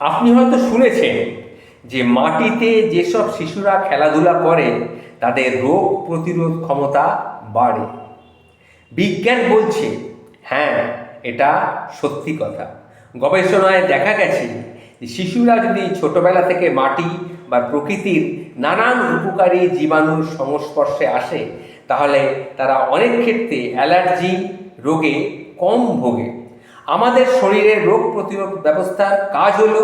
আপনি হয়তো শুনেছেন যে মাটিতে যেসব শিশুরা খেলাধুলা করে তাদের রোগ প্রতিরোধ ক্ষমতা বাড়ে। বিজ্ঞান বলছে হ্যাঁ, এটা সত্যি কথা। গবেষণায় দেখা গেছে যে শিশুরা যদি ছোটবেলা থেকে মাটি বা প্রকৃতির নানান উপকারী জীবাণুর সংস্পর্শে আসে তাহলে তারা অনেক ক্ষেত্রে অ্যালার্জি রোগে কম ভোগে। আমাদের শরীরের রোগ প্রতিরোধ ব্যবস্থার কাজ হলো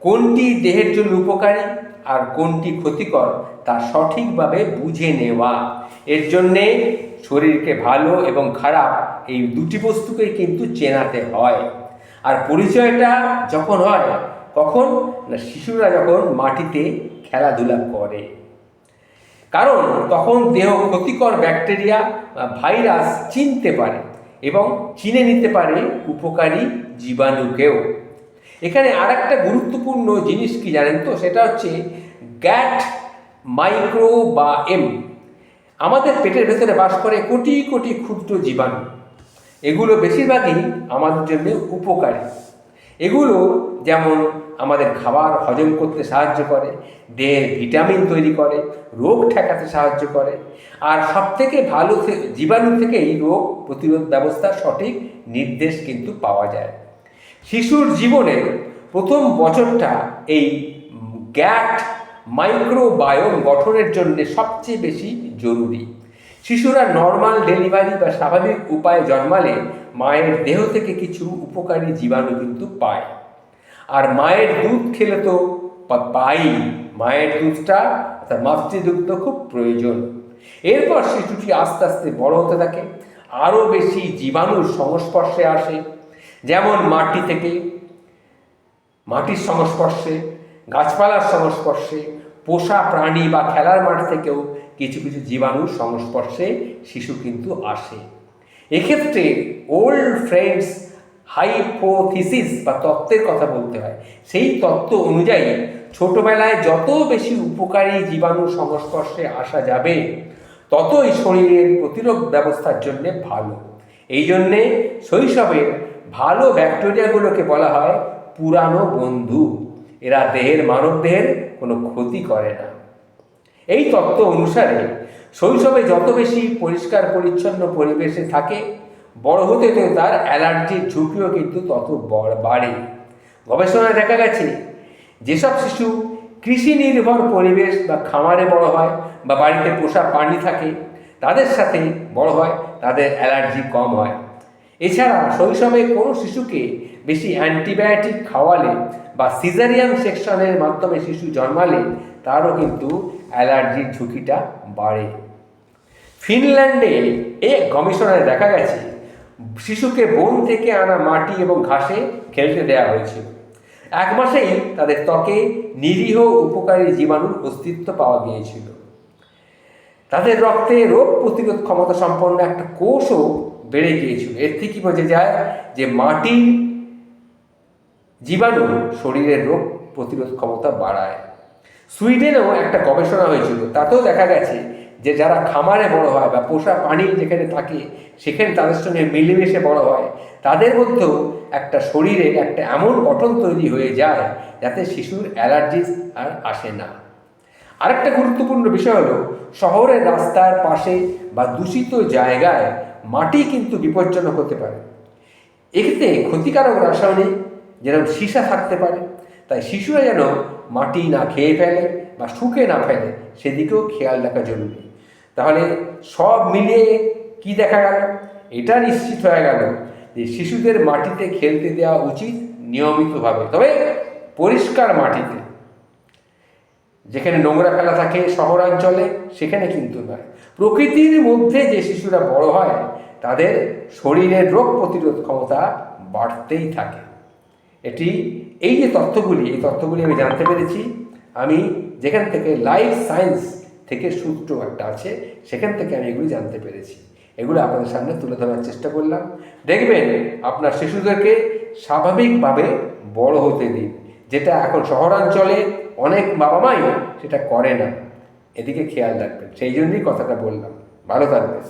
কোনটি দেহের জন্য উপকারী আর কোনটি ক্ষতিকর তা সঠিকভাবে বুঝে নেওয়া। এর জন্যে শরীরকে ভালো এবং খারাপ এই দুটি বস্তুকেই কিন্তু চেনাতে হয়। আর পরিচয়টা যখন হয় কখন না, শিশুরা যখন মাটিতে খেলাধুলা করে, কারণ তখন দেহ ক্ষতিকর ব্যাকটেরিয়া বা ভাইরাস চিনতে পারে এবং চিনে নিতে পারে উপকারী জীবাণুকেও। এখানে আরেকটা গুরুত্বপূর্ণ জিনিস কি জানেন তো, সেটা হচ্ছে গ্যাট মাইক্রো বা এম। আমাদের পেটের ভেতরে বাস করে কোটি কোটি ক্ষুদ্র জীবাণু। এগুলো বেশিরভাগই আমাদের জন্য উপকারী। এগুলো যেমন আমাদের খাবার হজম করতে সাহায্য করে, দেহের ভিটামিন তৈরি করে, রোগ ঠেকাতে সাহায্য করে, আর সবথেকে ভালো জীবাণু থেকেই রোগ প্রতিরোধ ব্যবস্থার সঠিক নির্দেশ কিন্তু পাওয়া যায়। শিশুর জীবনের প্রথম বছরটা এই গ্যাট মাইক্রোবায়োম গঠনের জন্য সবচেয়ে বেশি জরুরি। শিশুরা নর্মাল ডেলিভারি বা স্বাভাবিক উপায়ে জন্মালে মায়ের দেহ থেকে কিছু উপকারী জীবাণু কিন্তু পায়। আর মায়ের দুধ খেলে তো পাই, মায়ের দুধটা অর্থাৎ মাতৃদুগ্ধ খুব প্রয়োজন। এরপর শিশুটি আস্তে আস্তে বড় হতে থাকে, আরও বেশি জীবাণুর সংস্পর্শে আসে, যেমন মাটির সংস্পর্শে, গাছপালার সংস্পর্শে, পোষা প্রাণী বা খেলার মাঠ থেকেও কিছু কিছু জীবাণুর সংস্পর্শে শিশু কিন্তু আসে। এক্ষেত্রে ওল্ড ফ্রেন্ডস হাইপোথিসিস বা তত্ত্বের কথা বলতে হয়। সেই তত্ত্ব অনুযায়ী ছোটবেলায় যত বেশি উপকারী জীবাণুর সংস্পর্শে আসা যাবে ততই শরীরের প্রতিরোধ ব্যবস্থার জন্যে ভালো। এই জন্যে শৈশবের ভালো ব্যাকটেরিয়াগুলোকে বলা হয় পুরানো বন্ধু। এরা মানব দেহের কোনো ক্ষতি করে না। এই তত্ত্ব অনুসারে শৈশবে যত বেশি পরিষ্কার পরিচ্ছন্ন পরিবেশে থাকে, বড় হতে হতে তার অ্যালার্জির ঝুঁকিও কিন্তু তত বাড়ে। গবেষণায় দেখা গেছে যেসব শিশু কৃষি নির্ভর পরিবেশ বা খামারে বড় হয় বা বাড়িতে পোষা প্রাণী থাকে তাদের সাথে বড় হয়, তাদের অ্যালার্জি কম হয়। এছাড়া শৈশবে কোনো শিশুকে বেশি অ্যান্টিবায়োটিক খাওয়ালে বা সিজারিয়ান সেকশনের মাধ্যমে শিশু জন্মালে তারও কিন্তু অ্যালার্জির ঝুঁকিটা বাড়ে। ফিনল্যান্ডে এই গবেষণায় দেখা গেছে শিশুকে বন থেকে আনা মাটি এবং ঘাসে খেলতে দেওয়া হয়েছিল। 1 মাসেই তাদের ত্বকে নিরীহ উপকারী জীবাণুর অস্তিত্ব পাওয়া গিয়েছিল। তাদের রক্তে রোগ প্রতিরোধ ক্ষমতা সম্পন্ন একটা কোষও বেড়ে গিয়েছিল। এর থেকে বোঝা যায় যে মাটির জীবাণু শরীরের রোগ প্রতিরোধ ক্ষমতা বাড়ায়। সুইডেনেও একটা গবেষণা হয়েছিল, তাতেও দেখা গেছে যে যারা খামারে বড় হয় বা পোষা প্রাণী যেখানে থাকে সেখানে তাদের সঙ্গে মিলেমিশে বড় হয়, তাদের মধ্যেও একটা শরীরের একটা এমন গঠন তৈরি হয়ে যায় যাতে শিশুর অ্যালার্জি আর আসে না। আরেকটা গুরুত্বপূর্ণ বিষয় হলো শহরের রাস্তার পাশে বা দূষিত জায়গায় মাটি কিন্তু বিপজ্জনক হতে পারে। এক্ষেত্রে ক্ষতিকারক রাসায়নিক যেরকম সীসা থাকতে পারে, তাই শিশুরা যেন মাটি না খেয়ে ফেলে বা শুকে না ফেলে সেদিকেও খেয়াল রাখা জরুরি। তাহলে সব মিলিয়ে কি দেখা গেল, এটা নিশ্চিত হয়ে গেল যে শিশুদের মাটিতে খেলতে দেওয়া উচিত নিয়মিতভাবে, তবে পরিষ্কার মাটিতে। যেখানে নোংরা ফেলা থাকে শহরাঞ্চলে সেখানে কিন্তু নয়। প্রকৃতির মধ্যে যে শিশুরা বড় হয় তাদের শরীরের রোগ প্রতিরোধ ক্ষমতা বাড়তেই থাকে। এই যে তথ্যগুলি আমি জানতে পেরেছি, আমি যেখান থেকে লাইফ সায়েন্স থেকে সূত্র একটা আছে সেখান থেকে আমি এগুলি জানতে পেরেছি। এগুলো আপনাদের সামনে তুলে ধরার চেষ্টা করলাম। দেখবেন আপনার শিশুদেরকে স্বাভাবিকভাবে বড় হতে দিন, যেটা এখন শহরাঞ্চলে অনেক বাবা মাই সেটা করে না। এদিকে খেয়াল রাখবেন, সেই জন্যই কথাটা বললাম। ভালো থাকবেন।